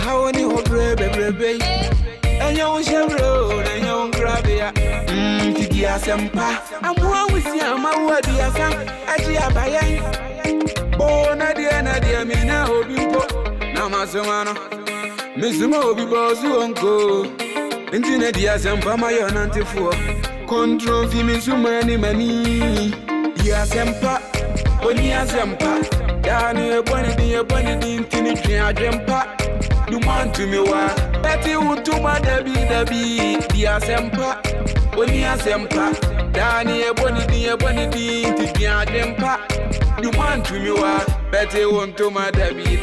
Hawani brebe. And you shall roll and you grab ya. Tigia Sempa. I'm one with you, my word, dear son. Ajia Bayan. Bona dear, me now, Bimbo. Namazumano. Miss Moby Bozu Uncle. Internet, dear Sempa, my own anti-four. Control me so many money. Dear Sempa. Onia Sempa. Dani, Bonnie, Tinity, Jempa. You want to me, wa? Betty would to my Debbie, dear Sempa. Onia Sempa. Dani, Bonnie, Tinity, Jempa. You want to me, wa? Betty won't to my Debbie.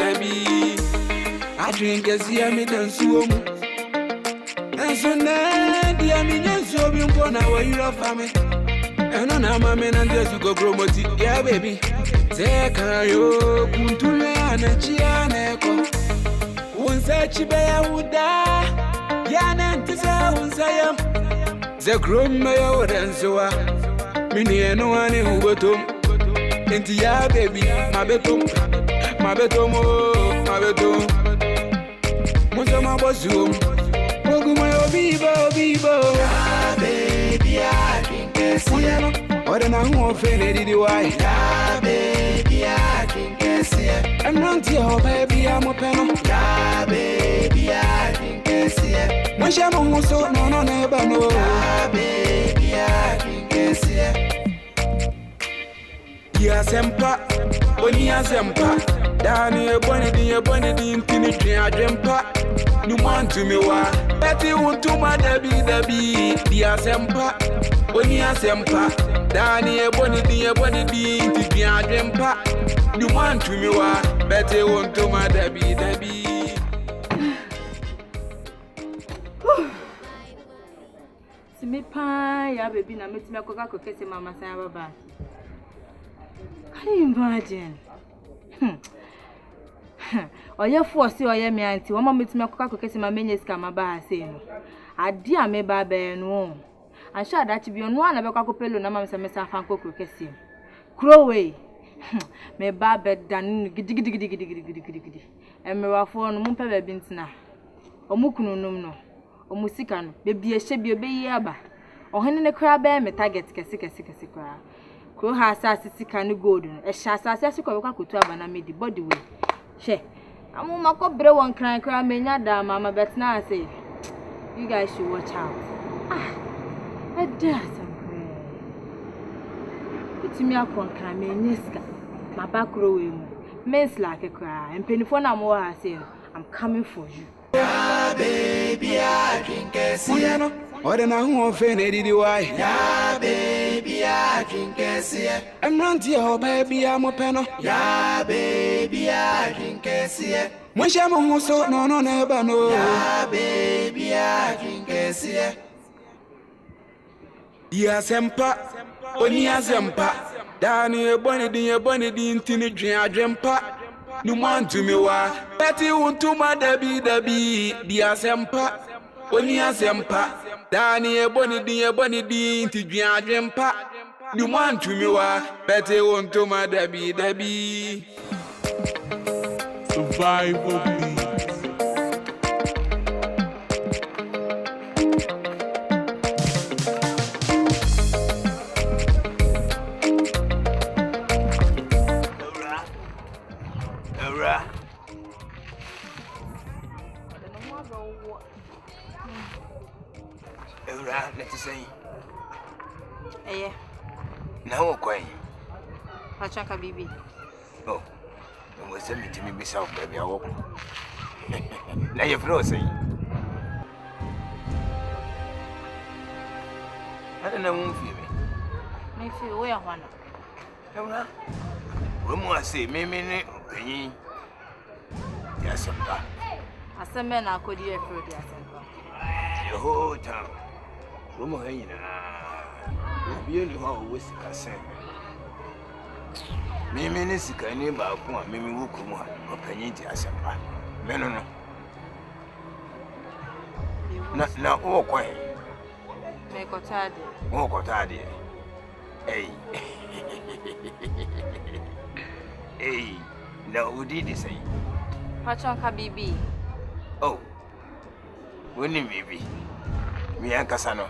I drink as you me dance you. And so now, dear me, so you gonna wear your family. And on a man and just go promote it, yeah, baby. Take yo, Puntulana, Chianeko. Once I chibaya would die, Yanan Tisa, once I am the groom mayor and so on. Mini and no one who got home. Into ya, baby, my bedroom. Mozama was zoom. Mogumo, Bibo. Baby, I think it's what an unfaded why. Baby, I think it's here. I'm not your baby, I'm a panel. Baby, I think it's here. Mashamo so no, never know. Baby, I think it's here. Dear Sempa, Onia Sempa. Dani, Bonnie, Tinity, Jempa. You want to me, wa? Betty would to my Debbie, dear Sempa. Onia Sempa. Dani, Bonnie, Tinity, Jempa. You want to me, wa? Betty won't to my Debbie. Me pie, ya baby, na meet me coca coquette, Mamma Saba. Can you imagine? Or your force, or your auntie, one moment me coca coquette, my many scammer by saying, I dear me baby, no. I shall that you be on one of a cockapello, no mamma, Miss Fanco coquette. Crow away. Me baby done giddy. And me were for no mumpa bins now. Or mukuno no. O musikan baby a shebi obey aba o hene ne kra ba me target kese kra ko ha asase kan gold no e sha asase ko kwakotu aba na medi body way she amu makobre won kran kra menya da mama bet na say you guys should watch out I dare some it's me akon kran menya ska ma bakro we mu mens like kra empenifo na mo ha say I'm coming for you. Yeah, baby, I drink a sea. What an unfaded why? Yeah, baby, I drink a sea. I'm not your baby, I'm a panel. Yeah, baby, I drink a sea. When she so no, never know. Yeah, baby, I drink a sea. Dear Sempa, Onia Sempa. Dani, Bonnie, Tinity, Jempa. You want to me, wa? Betty won't to my Debbie, dear Sempa. Onia Sempa. Dani, Bonnie, Tinity, Jempa. You want to me, wa? Betty won't to my Debbie. Survival beats. Let's say, eh, now, quay. Pachaka baby. Oh, you will send me to me myself, baby. I walk. Now you're frozen. I don't know, won't feel me. Me feel where one. Rumor say, me, yes, some time. As a man, I could hear through the The whole town. Rumor, you know, you know, with the consent. Mimi sika ni ba ko a mimi wuku mu a opanyi ti asempa me no na o ko he me ko tade o ko tade na udi di sei pachon ka bibi Oh, when you maybe me and Cassano.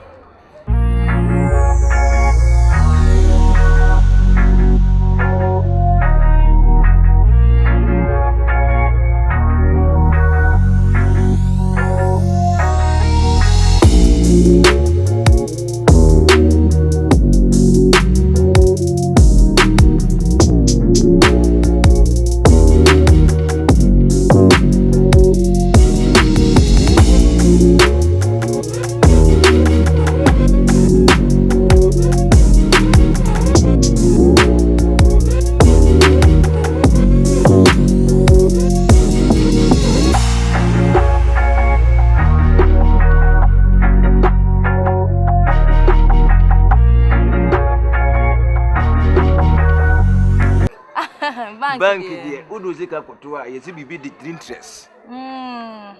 Bank There, who does it go to? I see be the interest.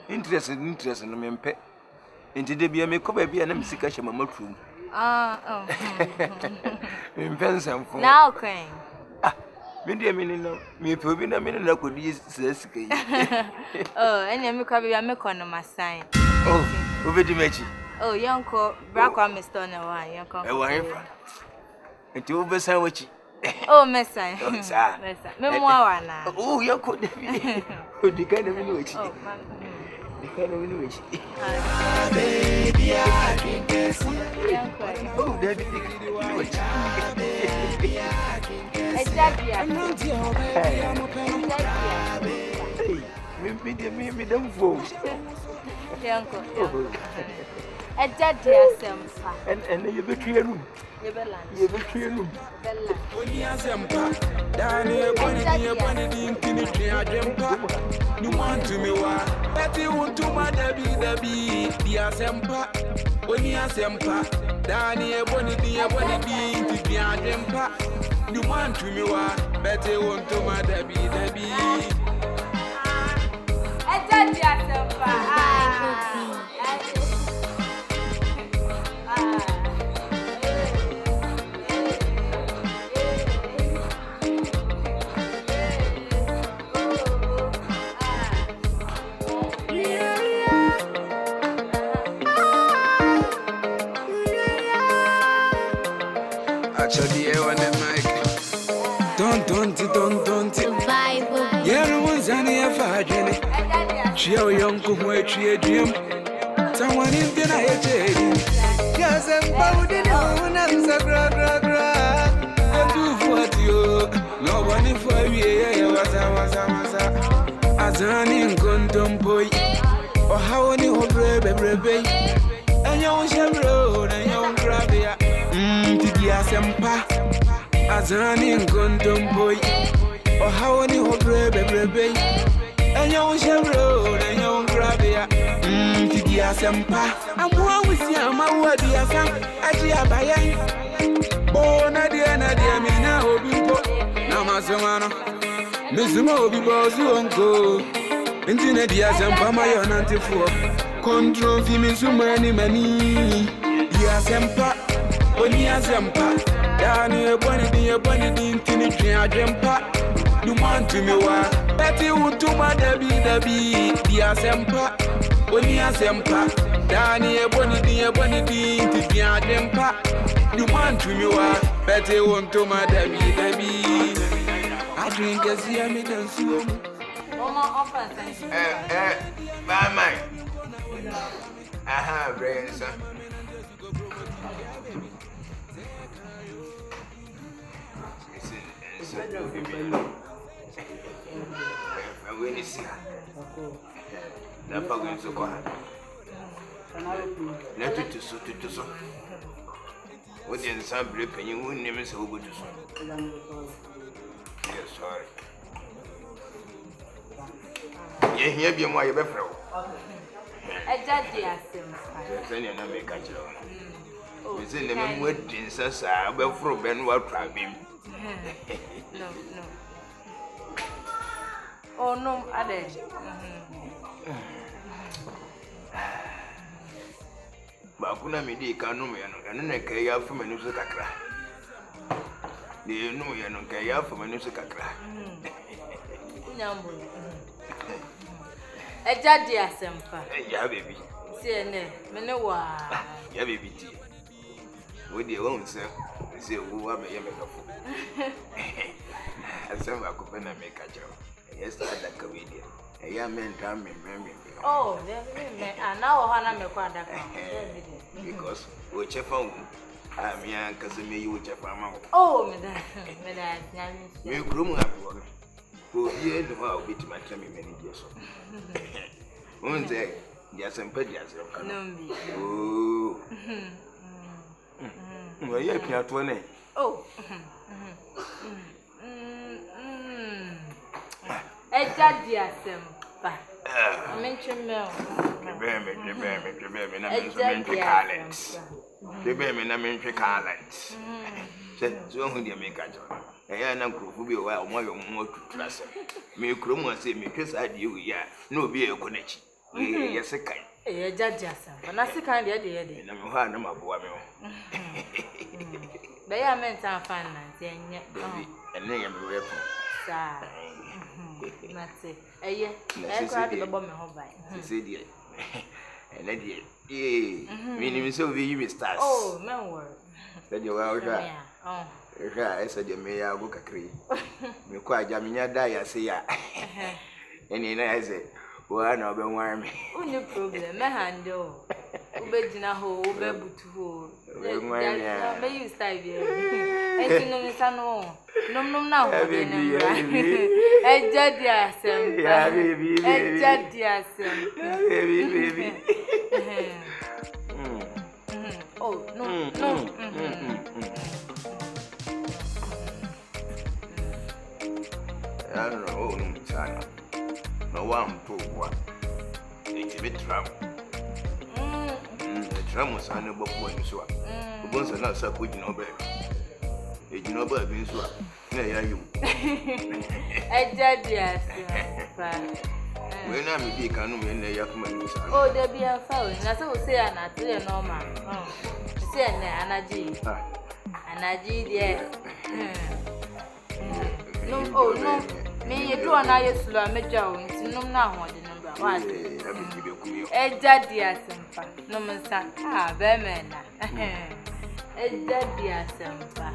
Interest no me mpe. Enti de bia me ko ba bia na me sika hye mama trum. Mpensam fo. Now can. Me de me ni no. Me pe obi na me na ko di sika yi. Enya me kwa bia me kono masan. Obedi mechi. Yanko, brakwa Mr. na wa, yanko. E wa hefa. Enti obesan wachi. Mesa. Mesa. Me mwa na. Yanko David. Di kind of wachi. Di kind of wachi. Baby, I drink this. David. Me dem fo. Yanko. Daddy asempa. And you be trianum. You be trianum. Oni asempa. Dani eboni di intini triadempa. You want to me wa. Betty want to my dabi di asempa. Oni asempa. Dani eboni di intini triadempa. You want to me wa. Betty want to my dabi. Daddy asempa. Actually, I want the mic. Don't. Yeah, no one's any of our journey. Chill young to wait, cheer dream. Someone in the night. Yes, I'm bowing on and so gra. I do for you. No one for you. Was as an in condom boy. Or how any of baby. And young road and young grabia. Asempa as an in condom boy, or how any of baby, and young road and young grabia. Asempa, I'm one with you, my word, dear son, Adia Bayan. Oh, Nadia, me now, Bimbo, Namazamano, Miss Moby Boss, you won't go. Into Nadia Asempa, my own anti for control, Fimis, many. Asempa. Oni asempa, dani eboni di intini triadempa. You want to me wa, Betty want to my dabi di asempa. Oni asempa, dani eboni di intini triadempa. You want to me wa, Betty want to my dabi. I drink a see me dance you. Bye mine. Aha, brain son. When you see her, the pagans of God. Let it to so. What in some break and you wouldn't name so good to so. Yes, sorry. You hear me, my befro. I judge you, Send your name, catch you. Is in the wedding, sir, before Ben will trap him. No. Oh no, Ade. Bakuna midi kanum yano, and kaya from a news kakra. The no yano kaya from a news kakra. Eja dia sempa. Yeah, baby. See ne, me ne wa. Yeah, baby. We dey won say wo wa me ye me kafo. Asem ba ko pe na me ka jero. Yes, that ka we dey. Yeah, men time me. Oh, me now ho na me kwa adaka. Because we chefa wo. Me an kaze me you chefa ma wo. Oh, me da nyami. Me krum apo no. Ko ye no ha obiti ma tra me manager so. Unze, ya sempa dia se ka no. Oh. Mo ye pia to ne. Oh. Eja dia sempa. Menchemel. Be me na menchwe talent. Be me na menchwe talent. So hu dia me ka jo. Ya na nkrofu bi wa o mo yo mo tutura se. Me krom ase me twesa de wi ya na obi e ko nachi. Ye se kan. Eja dia sempa. Na se kan de. Na me ho na maboa me ho. Be ya mentan fan na ti enye. Enne ya me we po. Sa. Mate. Eye. E kwa de bo me ho bai. Se die. Enne die. Me ni so we you stars. Oh, man word. Se die wa o ja. Oh. Ja, esa de me ya go kakri. Me kwa ja me nya da ya se ya. Eni na ya se. Wa na obe nwa me. Uni problem, me handle. Ube jina ho, ube butu ho. Me you style bi. Enti no mi sanu. Nom na ho de ne bra. Eja dia sem. Ya baby. Eja dia sem. Baby. Oh, no. I don't know, no China. No one to what. It's a bit trouble. The tram was on the book when you saw. The ones are not so good, no baby. It's no baby, so. Yeah, you. Eja dia When I'm a big canoe in the Yakuman. Oh, there be a foul. That's what say, and I tell you, normal. Say, Anaji. Anaji, dear. No. Me, you do an eye slow, me jaw, no, now, the number. What? Eja dia sempa. No, Massa. Bemena. Eja dia sempa.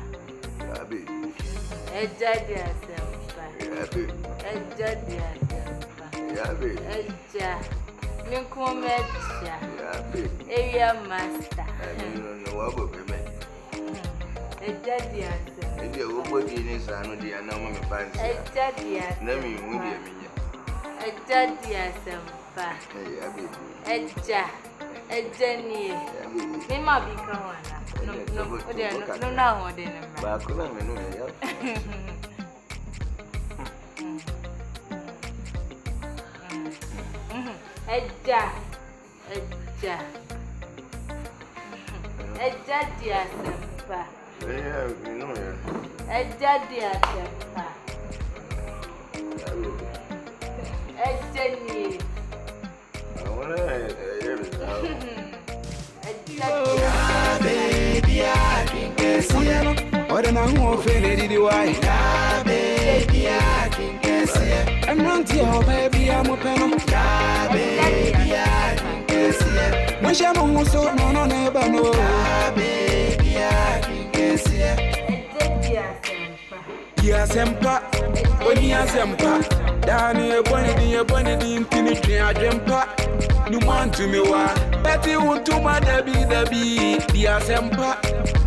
Eja dia sempa. Eja dia sempa. Eja. Minkumetia. Area master. No, what will be made? Eja dia sempa. If you would be in his son, the anomaly fancy. Eja dia. Let me win me. Eja dia sempa. Eja ni. Me ma bi kan wana. No na ho de na. Ba ko na me no ya. Eja dia sempa. Yeah, you know ya. Eja dia sempa. Eja ni. I wanna hear it. Baby, I can guess it. What an hour faded the white. Baby, I can guess it. I'm not your baby, I'm a panel. Baby, I can guess it. When she moves so, no, never know. Baby, I can guess it. Yes, Empa. When he has Empa. Down here, Bonnie, infinity, I jump. You want to me, what? Betty won't to my Debbie, dear Sempa.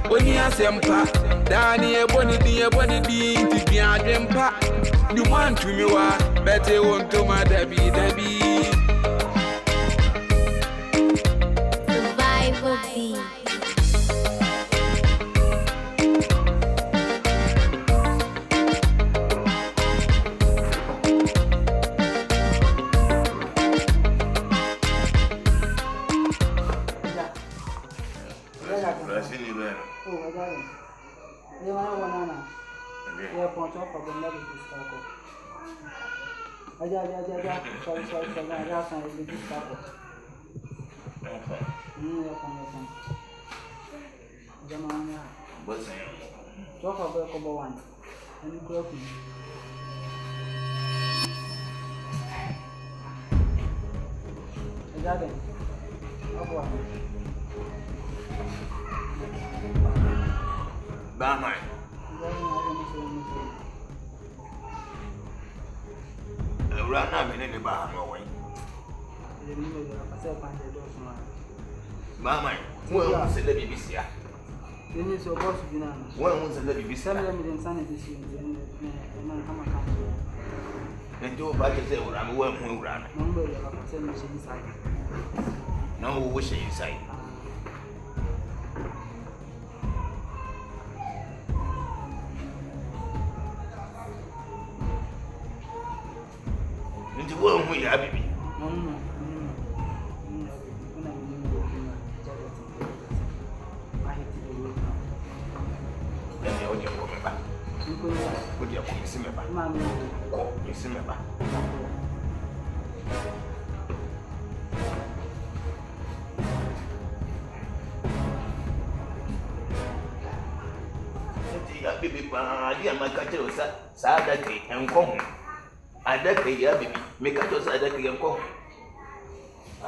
When you are Sempa, Danny, Bonnie, infinity, I jump. You want to me, what? Betty won't to my Debbie. Survival B. Bamai. Rana me ne ba no way. Bamai, wo se le bibisia. Then so boss bina. Wo se le bibisia. Tell me the insanity this and come come. Njo ba ke se ura me wo hu ura na. Number ya ka se me shi inside. Na wo she inside. Nti wo hu ya bibi. Odia ko misi meba. Ko misi meba. Eti ya bibi pa dia makache osa sa da ke enko ho. Ada ke ya bibi me kache osa ada ke enko ho.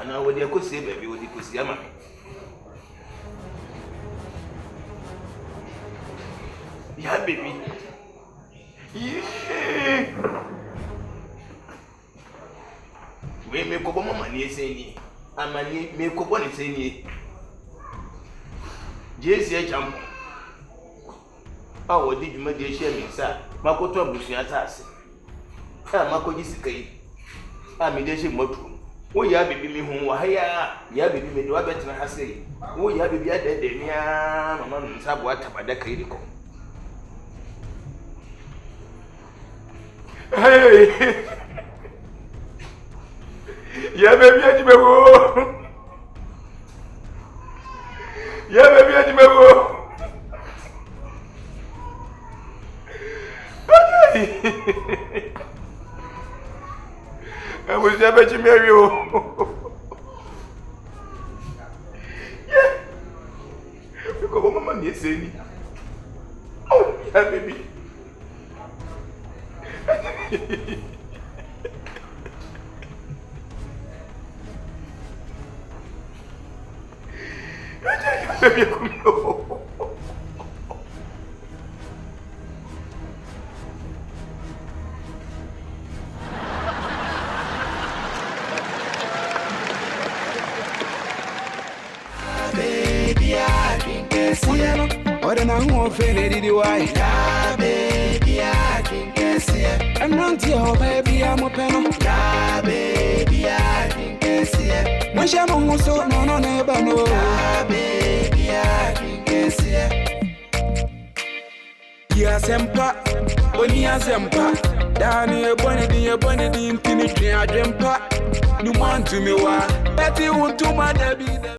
Ana odia ko se bibi odi ko si ama. Ya bibi. Me kobo mama ni eseni amani me kobo ni eseni jesi e champo awo di dwuma de hia mi sa makoto abusu atase makoji sikai me de hia motu wo ya bibi mi hu wa haya ya bibi me de wa betina hase wo ya bibi adede ni mama no sabo atabada kai diko. Hey, yeah, baby, I do. Yeah, baby, I do. I was never to marry you. Yeah, because Mama is saying, oh, yeah, baby. Baby, I drink a cielo. Or then I'm more faded, why? Baby, I drink a cielo. I'm not your baby, I'm a penal. Baby, I drink a cielo. When she won't so no never know. Baby, I drink a cielo. Yes, Empa, when he has Empa. Down here, Bonnie, Infinity, I dream pa. You want to me, why? Betty won't do my baby.